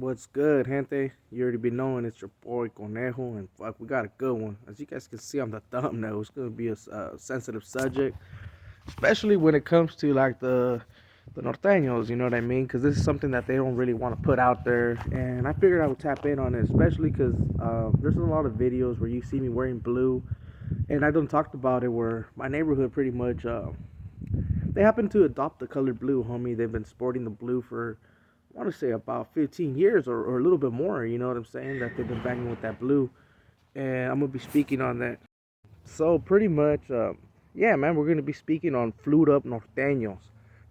What's good, gente? You already been knowing it's your boy Conejo, and fuck, we got a good one. As you guys can see on the thumbnail, it's gonna be a sensitive subject, especially when it comes to like the Norteños. You know what I mean? Because this is something that they don't really want to put out there, and I figured I would tap in on it, especially because there's a lot of videos where you see me wearing blue, and I done talked about it where my neighborhood pretty much they happen to adopt the color blue, homie. They've been sporting the blue for I want to say about 15 years or a little bit more, you know what I'm saying? That they've been banging with that blue. And I'm going to be speaking on that. So, pretty much, yeah, man, we're going to be speaking on flued up norteños.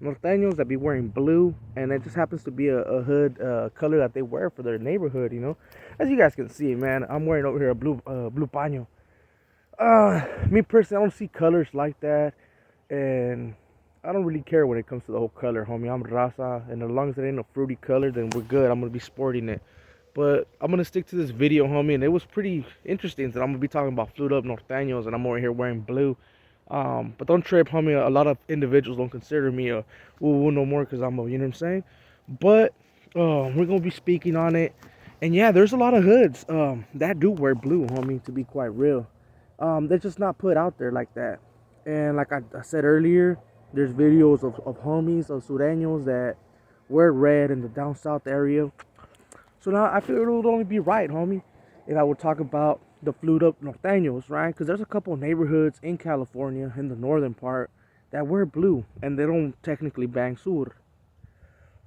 Norteños that be wearing blue, and it just happens to be a hood color that they wear for their neighborhood, you know? As you guys can see, man, I'm wearing over here a blue paño. Me personally, I don't see colors like that, and I don't really care when it comes to the whole color, homie. I'm raza, and as long as it ain't a fruity color, then we're good. I'm gonna be sporting it. But I'm gonna stick to this video, homie, and it was pretty interesting that I'm gonna be talking about flued up norteños, and I'm over here wearing blue. But don't trip, homie. A lot of individuals don't consider me a woo no more because I'm a, you know what I'm saying. But we're gonna be speaking on it, and yeah, there's a lot of hoods that do wear blue, homie. To be quite real, they're just not put out there like that. And like I said earlier, there's videos of homies, of sureños that wear red in the down south area. So now I feel it would only be right, homie, if I would talk about the flued up norteños, right? Because there's a couple of neighborhoods in California, in the northern part, that wear blue, and they don't technically bang sur.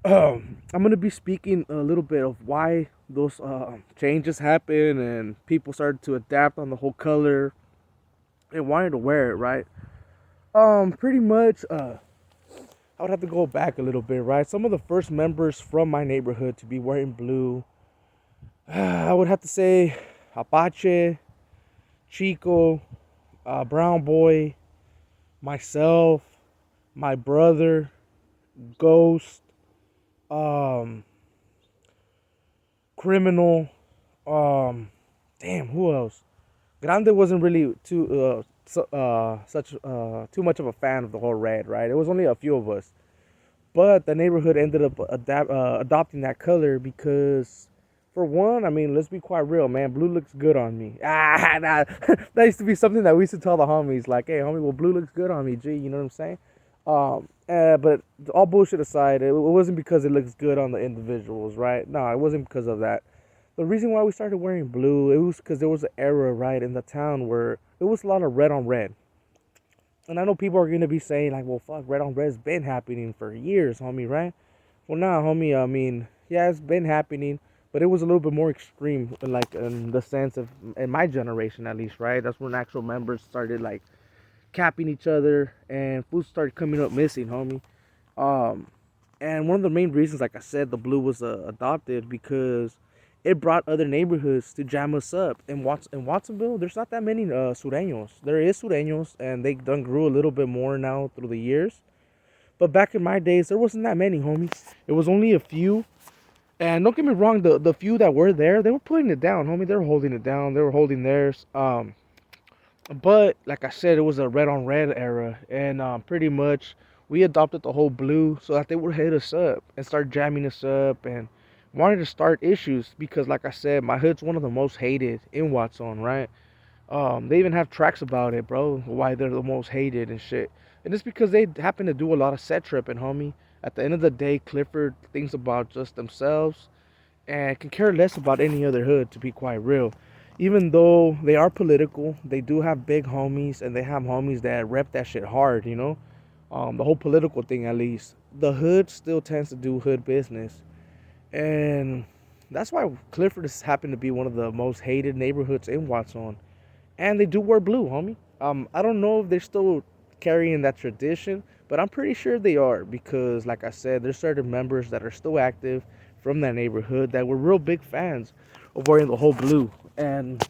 I'm going to be speaking a little bit of why those changes happen and people started to adapt on the whole color and wanted to wear it, right? Pretty much, I would have to go back a little bit, right? Some of the first members from my neighborhood to be wearing blue, I would have to say Apache, Chico, Brown Boy, myself, my brother, Ghost, um, Criminal, damn, who else? Grande wasn't really too much of a fan of the whole red, right? It was only a few of us, but the neighborhood ended up adopting that color because, for one, I mean, let's be quite real, man. Blue looks good on me. Nah, that used to be something that we used to tell the homies, like, "Hey, homie, well, blue looks good on me, G." You know what I'm saying? But all bullshit aside, it wasn't because it looks good on the individuals, right? No, it wasn't because of that. The reason why we started wearing blue, it was because there was an era, right, in the town where it was a lot of red on red. And I know people are gonna be saying like, well, fuck, red on red's been happening for years, homie, right? Well, nah, homie. I mean, yeah, it's been happening, but it was a little bit more extreme, like in the sense of, in my generation at least, right? That's when actual members started like capping each other, and foods started coming up missing, homie. Um, and one of the main reasons, like I said, the blue was adopted because it brought other neighborhoods to jam us up. In Watsonville, there's not that many sureños. There is sureños, and they done grew a little bit more now through the years. But back in my days, there wasn't that many, homie. It was only a few. And don't get me wrong, the few that were there, they were putting it down, homie. They were holding it down. They were holding theirs. But like I said, it was a red on red era, and pretty much we adopted the whole blue so that they would hit us up and start jamming us up and wanted to start issues because, like I said, my hood's one of the most hated in Watson, right? They even have tracks about it, bro, why they're the most hated and shit. And it's because they happen to do a lot of set tripping, homie. At the end of the day, Clifford thinks about just themselves and can care less about any other hood, to be quite real. Even though they are political, they do have big homies, and they have homies that rep that shit hard, you know? The whole political thing, at least. The hood still tends to do hood business. And that's why Clifford has happened to be one of the most hated neighborhoods in Watson. And they do wear blue, homie. I don't know if they're still carrying that tradition, but I'm pretty sure they are because, like I said, there's certain members that are still active from that neighborhood that were real big fans of wearing the whole blue. And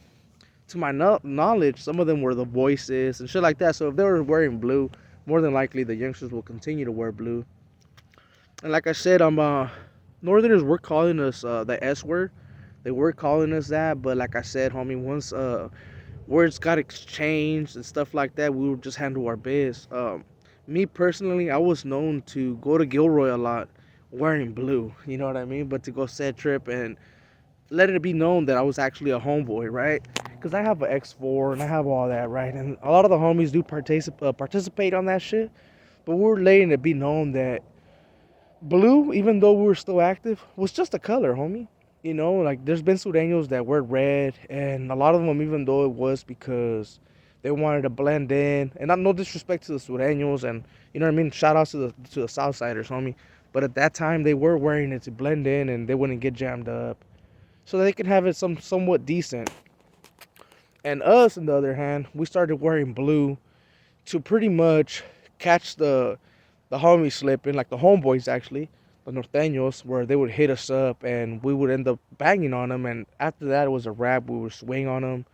to my knowledge, some of them were the voices and shit like that. So if they were wearing blue, more than likely the youngsters will continue to wear blue. And like I said, Northerners were calling us the S word. They were calling us that, but like I said, homie, once words got exchanged and stuff like that, we would just handle our biz. Me personally, I was known to go to Gilroy a lot wearing blue. You know what I mean? But to go set trip and let it be known that I was actually a homeboy, right? Because I have an X4 and I have all that, right? And a lot of the homies do participate on that shit. But we were letting it be known that blue, even though we were still active, was just a color, homie. You know, like there's been sureños that wear red, and a lot of them, even though it was because they wanted to blend in, and not no disrespect to the sureños, and you know what I mean. Shout outs to the Southsiders, homie. But at that time, they were wearing it to blend in, and they wouldn't get jammed up, so they could have it somewhat decent. And us, on the other hand, we started wearing blue to pretty much catch the homies slipping, like the homeboys actually, the Norteños, where they would hit us up and we would end up banging on them. And after that, it was a wrap. We would swing on them.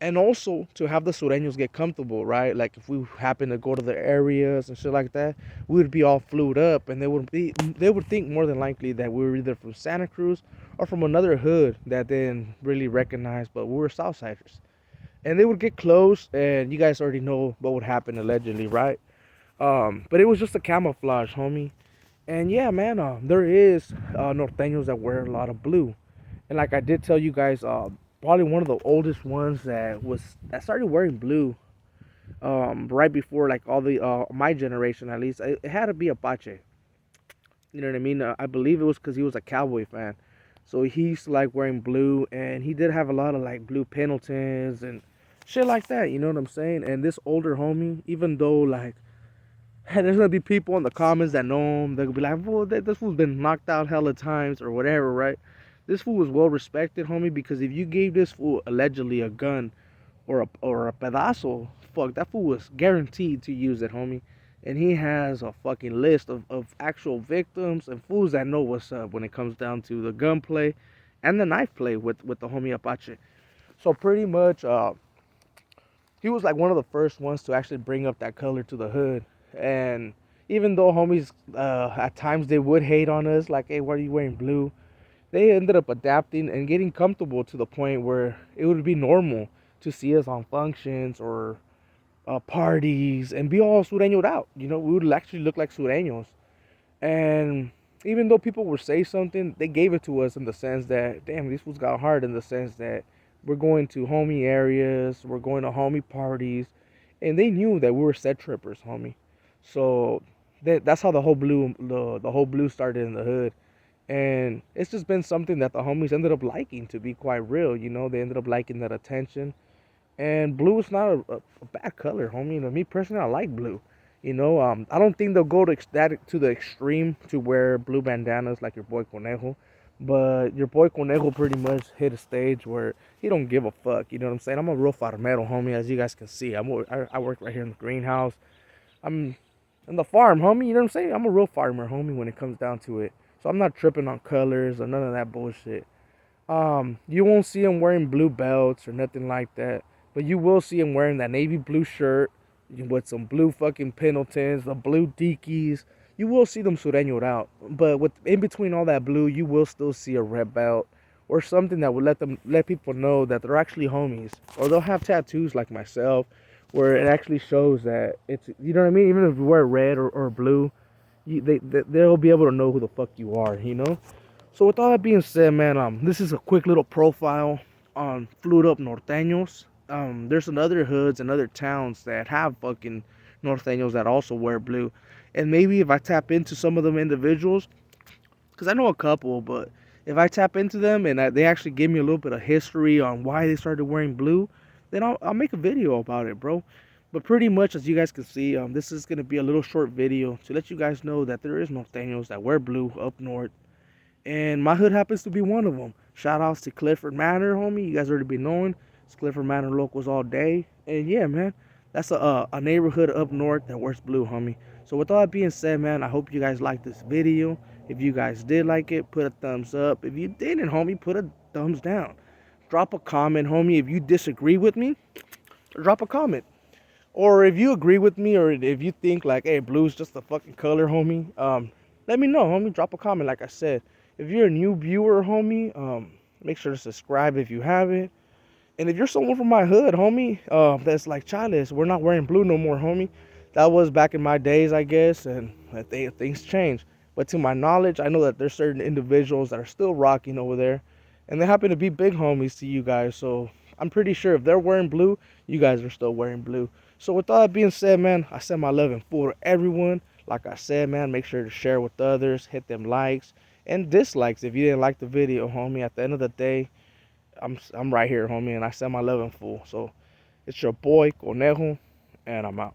And also to have the Sureños get comfortable, right? Like if we happen to go to their areas and shit like that, we would be all flued up, and they would think more than likely that we were either from Santa Cruz or from another hood that they didn't really recognize, but we were Southsiders. And they would get close, and you guys already know what would happen allegedly, right? But it was just a camouflage, homie. And yeah, man, there is norteños that wear a lot of blue. And like I did tell you guys, probably one of the oldest ones that started wearing blue, right before like all the my generation at least. It had to be Apache. You know what I mean? I believe it was because he was a cowboy fan, so he used to like wearing blue, and he did have a lot of like blue Pendletons and shit like that. You know what I'm saying? And this older homie, even though like and there's gonna be people in the comments that know him. They'll be like, "Well, this fool's been knocked out hella times or whatever, right?" This fool was well respected, homie, because if you gave this fool allegedly a gun or a pedazo, fuck, that fool was guaranteed to use it, homie. And he has a fucking list of actual victims and fools that know what's up when it comes down to the gunplay and the knife play with the homie Apache. So pretty much, he was like one of the first ones to actually bring up that color to the hood. And even though homies at times they would hate on us, like, hey, why are you wearing blue? They ended up adapting and getting comfortable to the point where it would be normal to see us on functions or parties and be all sureñoed out. You know, we would actually look like sureños. And even though people would say something, they gave it to us in the sense that, damn, these fools got hard, in the sense that we're going to homie areas, we're going to homie parties, and they knew that we were set trippers, homie. So that's how the whole blue started in the hood. And it's just been something that the homies ended up liking, to be quite real. You know, they ended up liking that attention. And blue is not a bad color, homie. You know, me personally, I like blue. You know, I don't think they'll go to the extreme to wear blue bandanas like your boy Conejo. But your boy Conejo pretty much hit a stage where he don't give a fuck. You know what I'm saying? I'm a real farmero, homie, as you guys can see. I work right here in the greenhouse. I'm in the farm, homie. You know what I'm saying? I'm a real farmer, homie, when it comes down to it. So I'm not tripping on colors or none of that bullshit. You won't see him wearing blue belts or nothing like that, but you will see him wearing that navy blue shirt with some blue fucking Pendletons, the blue Dickies. You will see them sureñoed out, but with in between all that blue, you will still see a red belt or something that would let people know that they're actually homies, or they'll have tattoos like myself, where it actually shows that it's, you know what I mean. Even if you wear red or blue, they'll be able to know who the fuck you are, you know. So with all that being said, man, this is a quick little profile on flued up norteños. There's some other hoods and other towns that have fucking norteños that also wear blue, and maybe if I tap into some of them individuals, because I know a couple, but if I tap into them and they actually give me a little bit of history on why they started wearing blue, then I'll make a video about it, bro. But pretty much, as you guys can see, this is gonna be a little short video to let you guys know that there is norteños that wear blue up north, and my hood happens to be one of them. Shout outs to Clifford Manor, homie. You guys already be knowing. It's Clifford Manor locals all day. And yeah, man, that's a neighborhood up north that wears blue, homie. So with all that being said, man, I hope you guys liked this video. If you guys did like it, put a thumbs up. If you didn't, homie, put a thumbs down. Drop a comment, homie. If you disagree with me, drop a comment. Or if you agree with me, or if you think like, hey, blue's just a fucking color, homie, let me know, homie. Drop a comment, like I said. If you're a new viewer, homie, make sure to subscribe if you haven't. And if you're someone from my hood, homie, that's like, Chales, we're not wearing blue no more, homie. That was back in my days, I guess, and things changed. But to my knowledge, I know that there's certain individuals that are still rocking over there, and they happen to be big homies to you guys. So I'm pretty sure if they're wearing blue, you guys are still wearing blue. So with all that being said, man, I send my love and full to everyone. Like I said, man, make sure to share with others, hit them likes and dislikes if you didn't like the video, homie. At the end of the day, I'm right here, homie, and I send my love in full. So it's your boy Conejo, and I'm out.